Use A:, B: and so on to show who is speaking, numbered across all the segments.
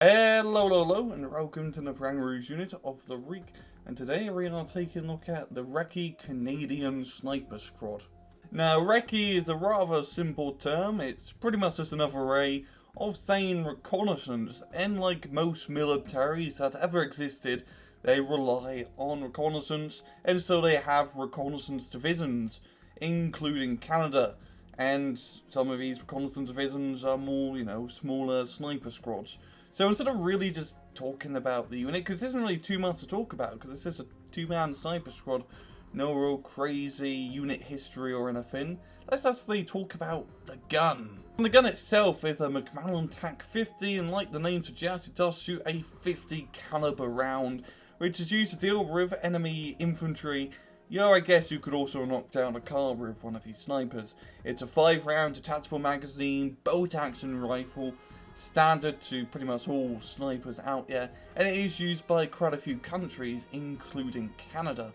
A: Hello, and welcome to the RANGROO unit of the Recce, and today we are taking a look at the Recce Canadian Sniper Squad. Now, Recce is a rather simple term. It's pretty much just another way of saying reconnaissance, and like most militaries that ever existed, they rely on reconnaissance, and so they have reconnaissance divisions, including Canada. And some of these reconnaissance divisions are more, smaller sniper squads. So instead of really just talking about the unit, because there isn't really too much to talk about, because it's just a two-man sniper squad, no real crazy unit history or anything, let's actually talk about the gun. And the gun itself is a McMillan TAC 50, and like the name suggests, it does shoot a 50 caliber round, which is used to deal with enemy infantry. I guess you could also knock down a car with one of these snipers. It's a 5-round detachable magazine, bolt action rifle, standard to pretty much all snipers out there, and it is used by quite a few countries, including Canada.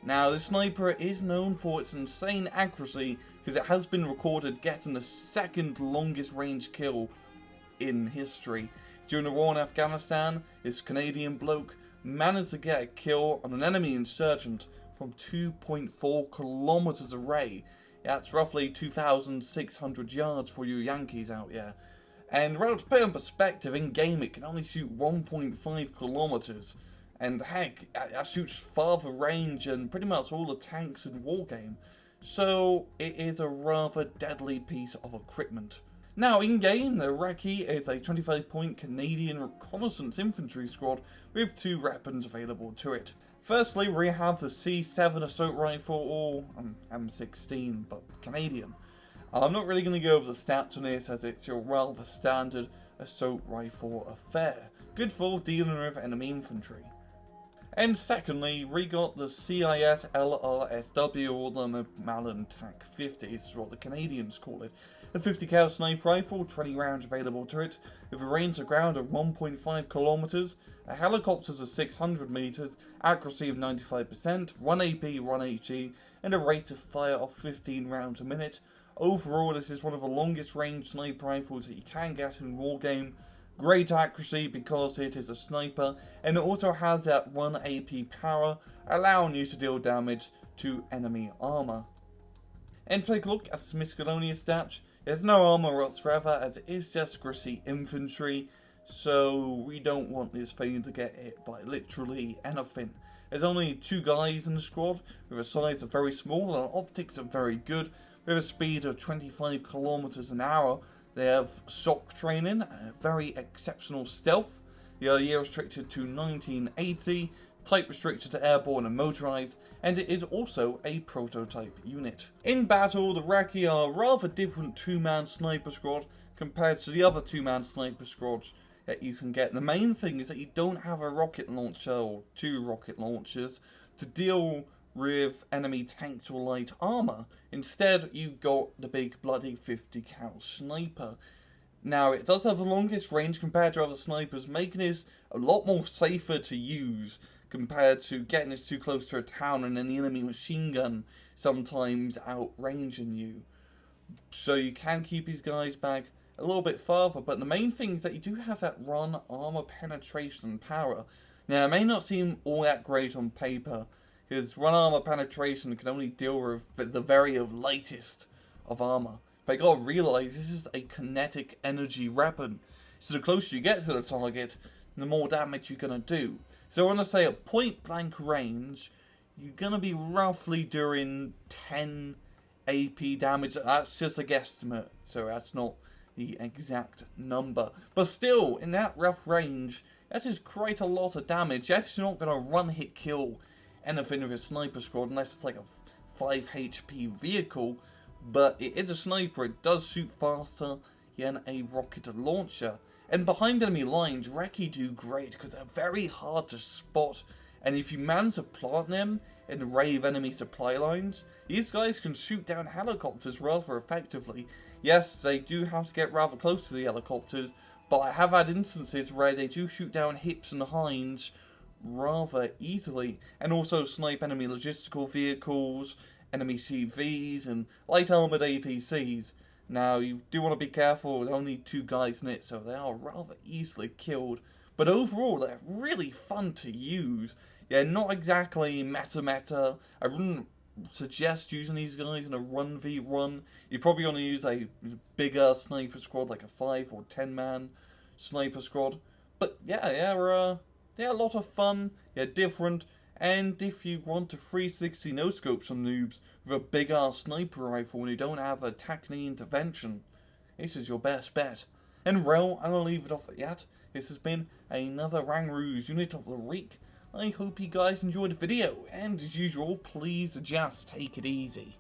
A: Now, this sniper is known for its insane accuracy, because it has been recorded getting the second longest range kill in history. During the war in Afghanistan, this Canadian bloke managed to get a kill on an enemy insurgent from 2.4 kilometers away. That's roughly 2,600 yards for you Yankees out there. And well, to put in perspective, in game it can only shoot 1.5 kilometers. And heck, that shoots farther range than pretty much all the tanks in Wargame. So it is a rather deadly piece of equipment. Now, in game, the Recce is a 25-point Canadian reconnaissance infantry squad with 2 weapons available to it. Firstly, we have the C7 assault rifle, or M16, but Canadian. I'm not really going to go over the stats on this, as it's your rather standard assault rifle affair, good for dealing with enemy infantry. And secondly, we got the CIS LRSW, or the McMillan TAC 50, this is what the Canadians call it. The 50 cal sniper rifle, 20 rounds available to it, with a range to ground of 1.5 kilometers, a helicopters of 600 meters, accuracy of 95%, 1 AP, 1 HE, and a rate of fire of 15 rounds a minute. Overall, this is one of the longest range sniper rifles that you can get in Wargame. Great accuracy because it is a sniper, and it also has that 1 AP power, allowing you to deal damage to enemy armor. And take a look at its miscellaneous stats. There's no armor whatsoever, as it is just gritty infantry, so we don't want this thing to get hit by literally anything. There's only 2 guys in the squad, with a size of very small and optics are very good. With a speed of 25 kilometers an hour, they have SOC training, very exceptional stealth. The year restricted to 1980, type restricted to airborne and motorized, and it is also a prototype unit. In battle, the Recce are a rather different 2-man sniper squad compared to the other 2-man sniper squads that you can get. The main thing is that you don't have a rocket launcher or 2 rocket launchers to deal with enemy tanks or light armor. Instead, you've got the big bloody 50 cal sniper. Now, it does have the longest range compared to other snipers, making this a lot more safer to use compared to getting this too close to a town and then the enemy machine gun sometimes outranging you. So you can keep these guys back a little bit farther, but the main thing is that you do have that run armor penetration power. Now, it may not seem all that great on paper, because run armor penetration can only deal with the very lightest of armor. But you gotta realize this is a kinetic energy weapon. So the closer you get to the target, the more damage you're gonna do. So I wanna say at point blank range, you're gonna be roughly doing 10 AP damage. That's just a guesstimate, so that's not the exact number. But still, in that rough range, that is quite a lot of damage. You're actually not gonna run hit kill anything with a sniper squad unless it's like a 5 HP vehicle, but it is a sniper. It does shoot faster than a rocket launcher, and behind enemy lines, Recce do great because they're very hard to spot, and if you manage to plant them in the array of enemy supply lines, these guys can shoot down helicopters rather effectively. Yes, they do have to get rather close to the helicopters, but I have had instances where they do shoot down hips and hinds rather easily, and also snipe enemy logistical vehicles, enemy CVs, and light armored APCs. Now, you do want to be careful with only 2 guys in it, so they are rather easily killed. But overall, they're really fun to use. Yeah, not exactly meta. I wouldn't suggest using these guys in a 1v1. You probably want to use a bigger sniper squad, like a 5 or 10 man sniper squad. But yeah, they're a lot of fun, yeah, different. And if you want to 360 no-scope some noobs with a big-ass sniper rifle and you don't have a Techni intervention, this is your best bet. And well, I'll leave it off at that. This has been another RANGROO unit of the week. I hope you guys enjoyed the video, and as usual, please just take it easy.